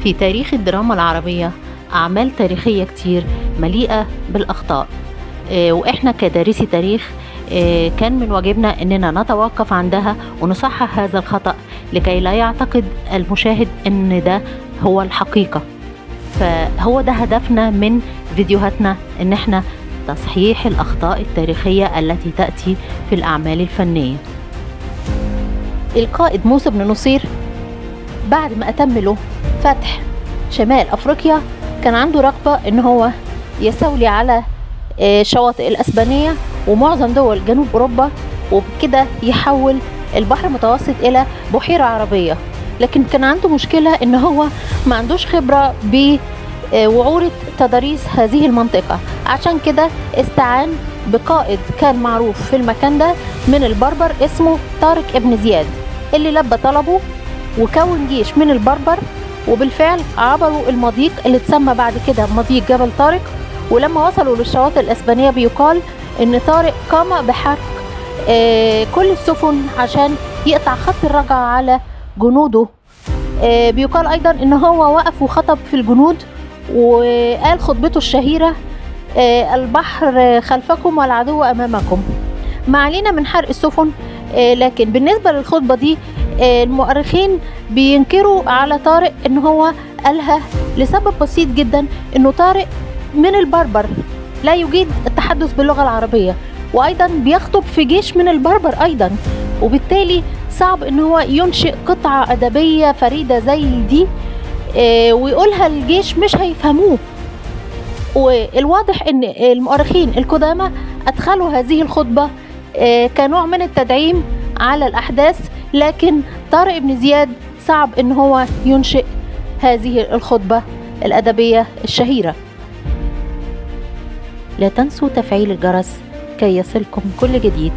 في تاريخ الدراما العربية أعمال تاريخية كتير مليئة بالأخطاء، وإحنا كدارسي تاريخ كان من واجبنا أننا نتوقف عندها ونصحح هذا الخطأ لكي لا يعتقد المشاهد أن ده هو الحقيقة. فهو ده هدفنا من فيديوهاتنا، أن احنا تصحيح الأخطاء التاريخية التي تأتي في الأعمال الفنية. القائد موسى بن نصير بعد ما أتم له فتح شمال أفريقيا كان عنده رغبة أن هو يستولي على شواطئ الأسبانية ومعظم دول جنوب أوروبا، وبكده يحول البحر المتوسط إلى بحيرة عربية. لكن كان عنده مشكلة أن هو ما عندوش خبرة بوعورة تضاريس هذه المنطقة، عشان كده استعان بقائد كان معروف في المكان ده من البربر اسمه طارق ابن زياد، اللي لبى طلبه وكون جيش من البربر، وبالفعل عبروا المضيق اللي اتسمى بعد كده مضيق جبل طارق. ولما وصلوا للشواطئ الأسبانية بيقال ان طارق قام بحرق كل السفن عشان يقطع خط الرجعة على جنوده. بيقال ايضا ان هو وقف وخطب في الجنود وقال خطبته الشهيرة البحر خلفكم والعدو امامكم. ما علينا من حرق السفن، لكن بالنسبة للخطبة دي المؤرخين بينكروا على طارق ان هو قالها لسبب بسيط جدا، انه طارق من البربر لا يجيد التحدث باللغة العربية، وايضا بيخطب في جيش من البربر ايضا، وبالتالي صعب ان هو ينشئ قطعة ادبية فريدة زي دي ويقولها الجيش مش هيفهموه. والواضح ان المؤرخين القدامى ادخلوا هذه الخطبة كنوع من التدعيم على الاحداث، لكن طارق بن زياد صعب ان هو ينشئ هذه الخطبة الادبية الشهيرة. لا تنسوا تفعيل الجرس كي يصلكم كل جديد.